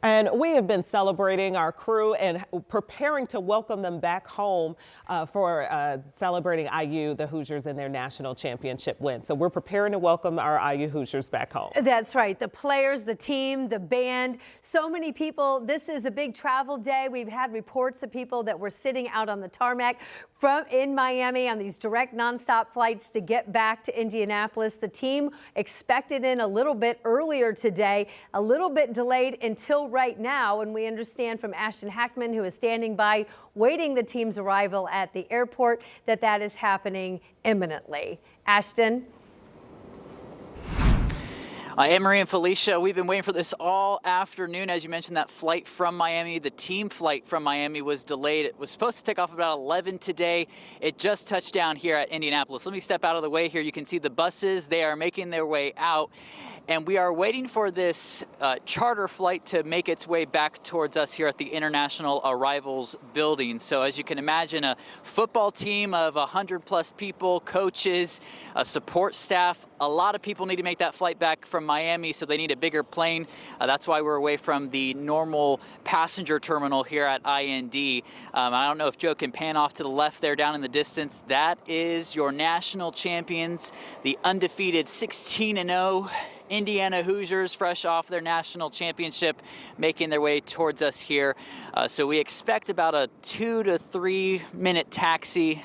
And we have been celebrating our crew and preparing to welcome them back home for celebrating IU, the Hoosiers, in their national championship win. So we're preparing to welcome our IU Hoosiers back home. That's right. The players, the team, the band, so many people. This is a big travel day. We've had reports of people that were sitting out on the tarmac in Miami on these direct nonstop flights to get back to Indianapolis. The team expected in a little bit earlier today, a little bit delayed until right now, and we understand from Ashton Hackman, who is standing by waiting the team's arrival at the airport, that that is happening imminently. Ashton? Anne-Marie and Felicia, we've been waiting for this all afternoon. As you mentioned, that flight from Miami, the team flight from Miami was delayed. It was supposed to take off about 11 today. It just touched down here at Indianapolis. Let me step out of the way here. You can see the buses. They are making their way out. And we are waiting for this charter flight to make its way back towards us here at the International Arrivals building. So as you can imagine, a football team of 100+ people, coaches, support staff, a lot of people need to make that flight back from Miami, so they need a bigger plane. That's why we're away from the normal passenger terminal here at IND. I don't know if Joe can pan off to the left there down in the distance. That is your national champions, the undefeated 16-0 Indiana Hoosiers, fresh off their national championship, making their way towards us here. So we expect about a 2 to 3 minute taxi.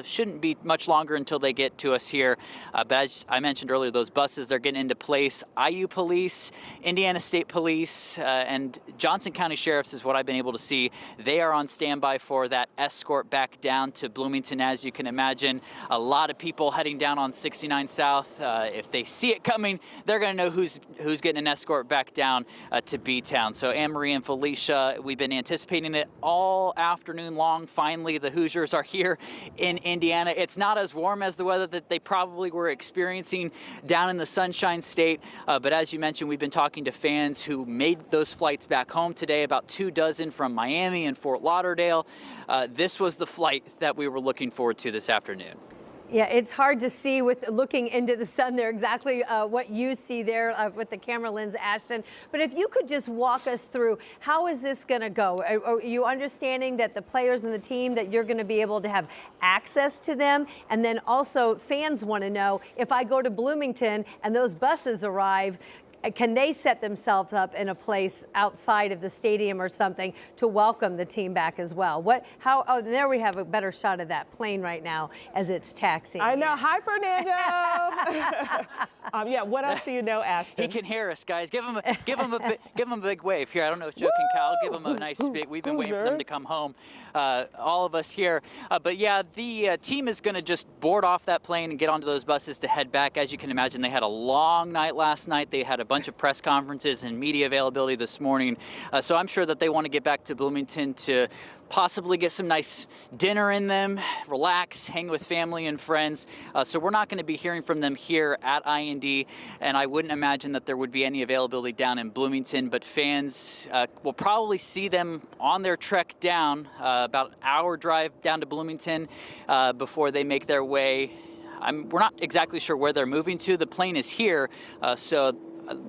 Shouldn't be much longer until they get to us here. But as I mentioned earlier, those buses, they're getting into place. IU Police, Indiana State Police, and Johnson County Sheriffs is what I've been able to see. They are on standby for that escort back down to Bloomington. As you can imagine, a lot of people heading down on 69 South. If they see it coming, they're going to know who's getting an escort back down to B-Town. So Anne-Marie and Felicia, we've been anticipating it all afternoon long. Finally, the Hoosiers are here in Indiana. It's not as warm as the weather that they probably were experiencing down in the Sunshine State, but as you mentioned, we've been talking to fans who made those flights back home today, about 2 dozen from Miami and Fort Lauderdale. This was the flight that we were looking forward to this afternoon. Yeah, it's hard to see with looking into the sun there exactly what you see there with the camera lens, Ashton. But if you could just walk us through, how is this going to go? Are you understanding that the players and the team, that you're going to be able to have access to them? And then also fans want to know, if I go to Bloomington and those buses arrive, can they set themselves up in a place outside of the stadium or something to welcome the team back as well? Oh, there we have a better shot of that plane right now as it's taxiing. I know. Hi, Fernando. Yeah. What else do you know, Ashton? He can hear us, guys. Give him a big wave here. I don't know if Joe can, Kyle. Give him a nice big. We've been waiting for them to come home. All of us here. But yeah, the team is going to just board off that plane and get onto those buses to head back. As you can imagine, they had a long night last night. They had a bunch of press conferences and media availability this morning. So I'm sure that they want to get back to Bloomington to possibly get some nice dinner in them, relax, hang with family and friends. So we're not going to be hearing from them here at IND, and I wouldn't imagine that there would be any availability down in Bloomington, but fans will probably see them on their trek down, about an hour drive down to Bloomington before they make their way. We're not exactly sure where they're moving to. The plane is here, so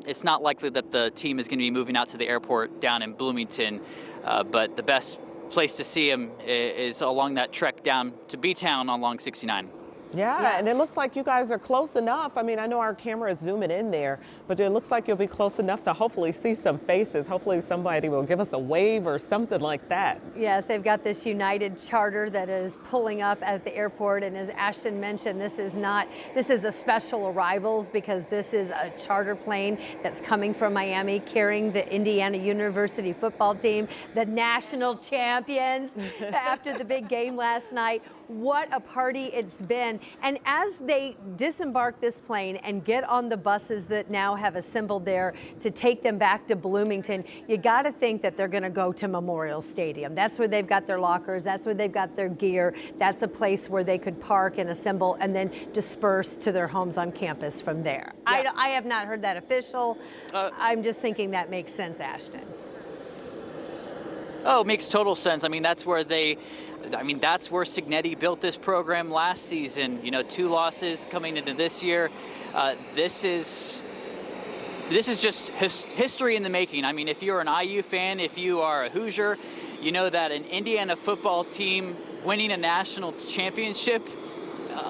it's not likely that the team is going to be moving out to the airport down in Bloomington, but the best place to see them is along that trek down to B-Town along 69. Yeah, and it looks like you guys are close enough. I mean, I know our camera is zooming in there, but it looks like you'll be close enough to hopefully see some faces. Hopefully somebody will give us a wave or something like that. Yes, they've got this United charter that is pulling up at the airport, and as Ashton mentioned, this is a special arrivals because this is a charter plane that's coming from Miami carrying the Indiana University football team, the national champions after the big game last night. What a party it's been. And as they disembark this plane and get on the buses that now have assembled there to take them back to Bloomington, you got to think that they're going to go to Memorial Stadium. That's where they've got their lockers. That's where they've got their gear. That's a place where they could park and assemble and then disperse to their homes on campus from there. Yeah. I have not heard that official. I'm just thinking that makes sense, Ashton. Oh, it makes total sense. I mean, that's where Cignetti built this program last season. You know, 2 losses coming into this year. This is this is just history in the making. I mean, if you're an IU fan, if you are a Hoosier, you know that an Indiana football team winning a national championship,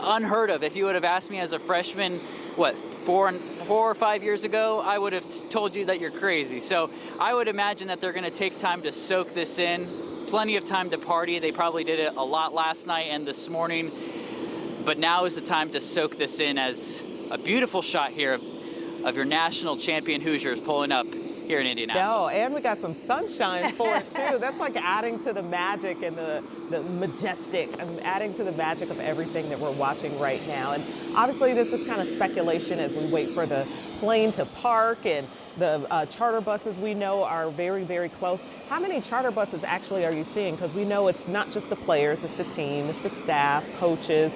unheard of. If you would have asked me as a freshman, what, 4 or 5 years ago, I would have told you that you're crazy. So I would imagine that they're going to take time to soak this in. Plenty of time to party. They probably did it a lot last night and this morning, but now is the time to soak this in as a beautiful shot here of your national champion Hoosiers pulling up here in Indianapolis. No, and we got some sunshine for it too. That's like adding to the magic and the majestic, adding to the magic of everything that we're watching right now. And obviously this is kind of speculation as we wait for the plane to park, and the charter buses we know are very, very close. How many charter buses actually are you seeing? Because we know it's not just the players, it's the team, it's the staff, coaches.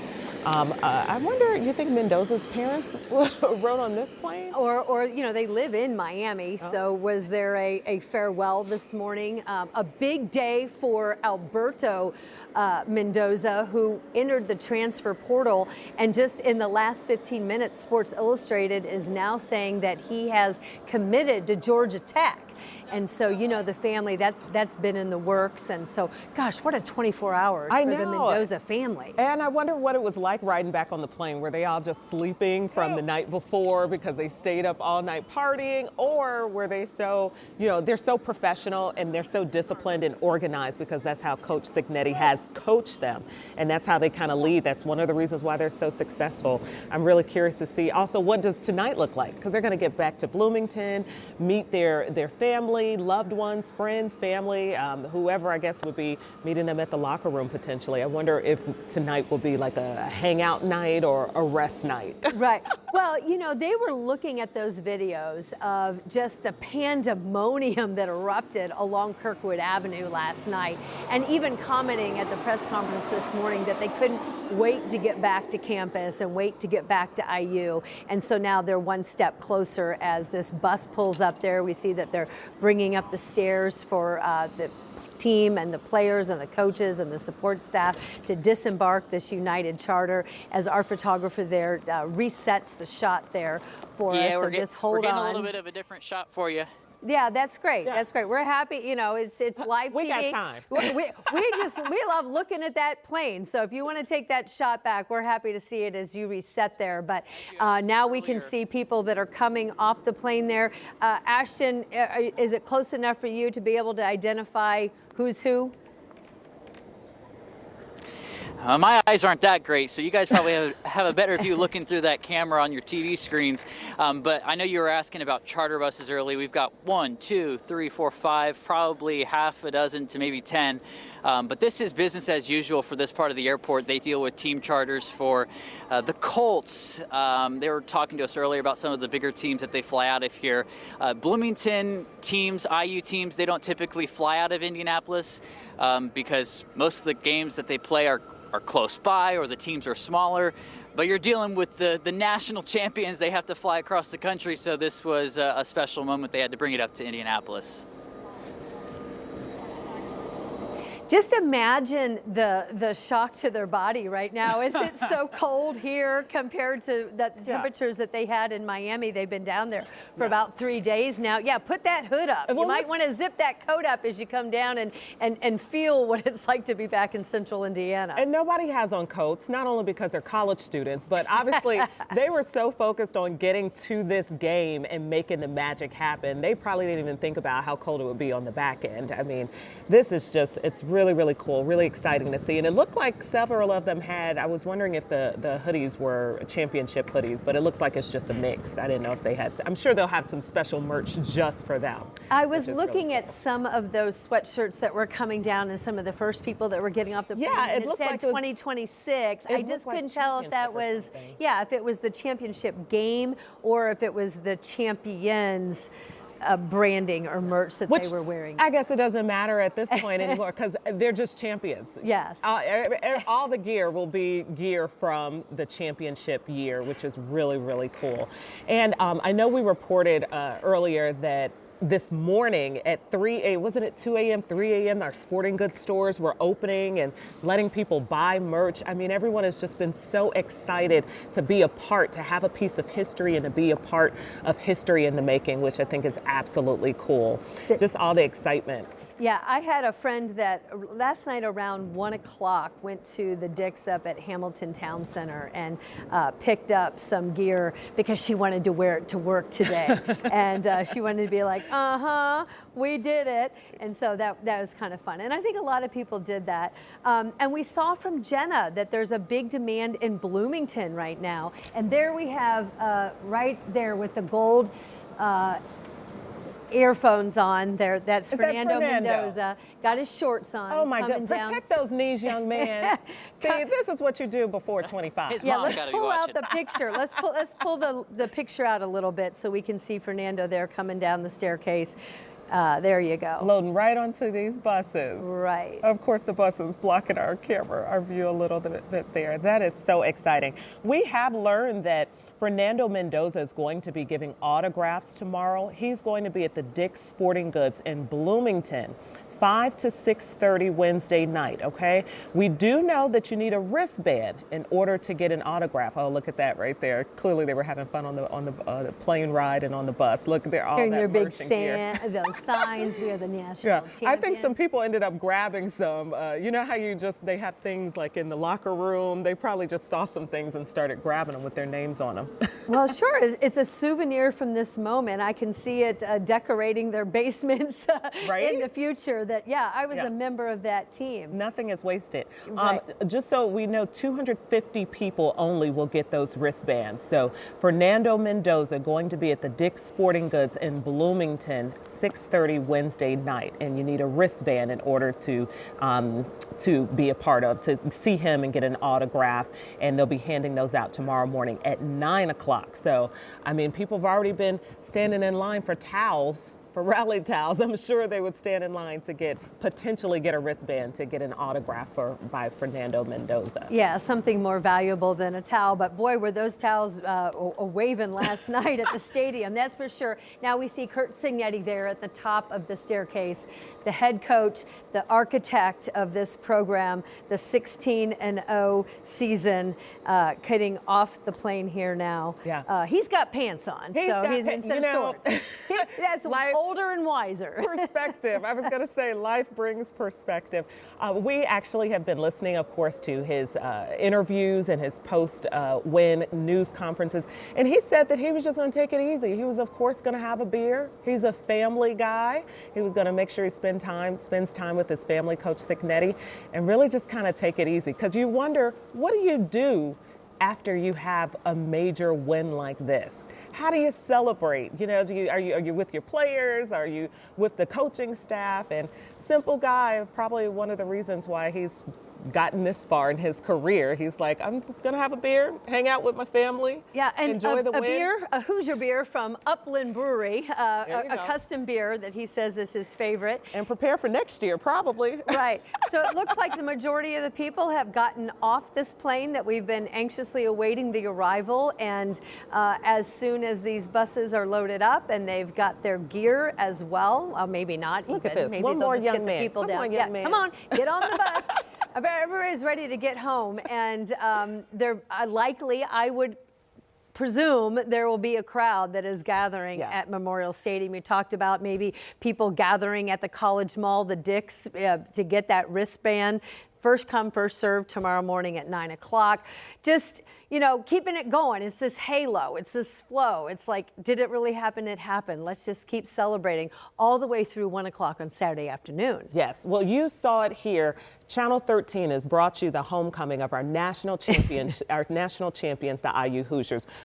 I wonder, you think Mendoza's parents rode on this plane? Or you know, they live in Miami, so was there a farewell this morning? A big day for Alberto Mendoza, who entered the transfer portal, and just in the last 15 minutes, Sports Illustrated is now saying that he has committed to Georgia Tech. And so, you know, the family, that's been in the works. And so, gosh, what a 24 hours for the Mendoza family. And I wonder what it was like riding back on the plane. Were they all just sleeping from the night before because they stayed up all night partying? Or were they so, you know, they're so professional and they're so disciplined and organized because that's how Coach Cignetti has coached them. And that's how they kind of lead. That's one of the reasons why they're so successful. I'm really curious to see also, what does tonight look like? Because they're going to get back to Bloomington, meet their family, loved ones, friends, family, whoever I guess would be meeting them at the locker room potentially. I wonder if tonight will be like a hangout night or a rest night. Right. Well, you know, they were looking at those videos of just the pandemonium that erupted along Kirkwood Avenue last night, and even commenting at the press conference this morning that they couldn't wait to get back to campus and wait to get back to IU. And so now they're one step closer as this bus pulls up there. We see that they're bringing up the stairs for the team and the players and the coaches and the support staff to disembark this United charter, as our photographer there resets the shot there for us. So just hold on. We're getting a little bit of a different shot for you. Yeah, that's great. Yeah. That's great. We're happy. You know, it's live TV. We got time. We love looking at that plane. So if you want to take that shot back, we're happy to see it as you reset there. But now we can see people that are coming off the plane there. Ashton, is it close enough for you to be able to identify who's who? My eyes aren't that great, so you guys probably have a better view looking through that camera on your TV screens. But I know you were asking about charter buses early. We've got 1, 2, 3, 4, 5, probably half a dozen to maybe 10. But this is business as usual for this part of the airport. They deal with team charters for the Colts. They were talking to us earlier about some of the bigger teams that they fly out of here. Bloomington teams, IU teams, they don't typically fly out of Indianapolis because most of the games that they play are close by, or the teams are smaller, but you're dealing with the national champions. They have to fly across the country, so this was a special moment. They had to bring it up to Indianapolis. Just imagine the shock to their body right now. Is it so cold here compared to the temperatures that they had in Miami? They've been down there for about 3 days now. Yeah, put that hood up. You might want to zip that coat up as you come down and feel what it's like to be back in central Indiana. And nobody has on coats, not only because they're college students, but obviously they were so focused on getting to this game and making the magic happen. They probably didn't even think about how cold it would be on the back end. I mean, this is just, it's really, really cool, really exciting to see. And it looked like several of them had, I was wondering if the hoodies were championship hoodies, but it looks like it's just a mix. I didn't know if they had, I'm sure they'll have some special merch just for them. I was looking at some of those sweatshirts that were coming down and some of the first people that were getting off the plane. Yeah, and it looked said like it was, 2026. I just couldn't tell if that was, if it was the championship game or if it was the champions branding or merch that they were wearing. I guess it doesn't matter at this point anymore because they're just champions. Yes. All the gear will be gear from the championship year, which is really, really cool. And I know we reported earlier that this morning at 3 a.m., wasn't it 2 a.m., 3 a.m., our sporting goods stores were opening and letting people buy merch. I mean, everyone has just been so excited to be a part, to have a piece of history and to be a part of history in the making, which I think is absolutely cool. Just all the excitement. Yeah, I had a friend that last night around 1 o'clock went to the Dick's up at Hamilton Town Center and picked up some gear because she wanted to wear it to work today. And she wanted to be like, we did it. And so that was kind of fun. And I think a lot of people did that. And we saw from Jenna that there's a big demand in Bloomington right now. And there we have right there with the gold earphones on there. That's Fernando Mendoza. Got his shorts on. Oh my God! Protect those knees, young man. See, this is what you do before 25. Yeah, let's pull out the picture. Let's pull the picture out a little bit so we can see Fernando there coming down the staircase. There you go. Loading right onto these buses. Right. Of course, the bus is blocking our camera, our view a little bit there. That is so exciting. We have learned that Fernando Mendoza is going to be giving autographs tomorrow. He's going to be at the Dick's Sporting Goods in Bloomington, 5 to 6:30 Wednesday night, okay? We do know that you need a wristband in order to get an autograph. Oh, look at that right there. Clearly they were having fun on the plane ride and on the bus. Look, they're all their big those signs. We are the national champions. I think some people ended up grabbing some. You know how they have things like in the locker room. They probably just saw some things and started grabbing them with their names on them. Well, sure. It's a souvenir from this moment. I can see it decorating their basements in the future. I was a member of that team. Nothing is wasted. Right. Just so we know, 250 people only will get those wristbands. So Fernando Mendoza going to be at the Dick's Sporting Goods in Bloomington, 6:30 Wednesday night, and you need a wristband in order to be a part of, to see him and get an autograph. And they'll be handing those out tomorrow morning at 9 o'clock. So, I mean, people have already been standing in line for towels. For rally towels, I'm sure they would stand in line to potentially get a wristband to get an autograph by Fernando Mendoza. Yeah, something more valuable than a towel. But boy, were those towels waving last night at the stadium, that's for sure. Now we see Curt Cignetti there at the top of the staircase, the head coach, the architect of this program, the 16-0 season, getting off the plane here now. Yeah. He's got pants on, he's instead of shorts. That's older and wiser. Perspective. I was going to say life brings perspective. We actually have been listening, of course, to his interviews and his post-win news conferences. And he said that he was just going to take it easy. He was, of course, going to have a beer. He's a family guy. He was going to make sure he spends time with his family, Coach Cignetti, and really just kind of take it easy. Because you wonder, what do you do after you have a major win like this? How do you celebrate? You know, are you with your players? Are you with the coaching staff? And simple guy, probably one of the reasons why he's gotten this far in his career. He's like, I'm gonna have a beer, hang out with my family, and enjoy the win. A Hoosier beer from Upland Brewery, a custom beer that he says is his favorite. And prepare for next year, probably. Right. So it looks like the majority of the people have gotten off this plane that we've been anxiously awaiting the arrival. And as soon as these buses are loaded up and they've got their gear as well, maybe not. Look even. At this. Maybe One they'll more just young get man. the people Come down. on, young man. Come on, get on the bus. Everybody's ready to get home, and they're likely, I would presume, there will be a crowd that is gathering at Memorial Stadium. You talked about maybe people gathering at the College Mall, the Dick's, to get that wristband. First come, first serve tomorrow morning at 9 o'clock. Just, keeping it going. It's this halo. It's this flow. It's like, did it really happen? It happened. Let's just keep celebrating all the way through 1 o'clock on Saturday afternoon. Yes. Well, you saw it here. Channel 13 has brought you the homecoming of our national champions, the IU Hoosiers.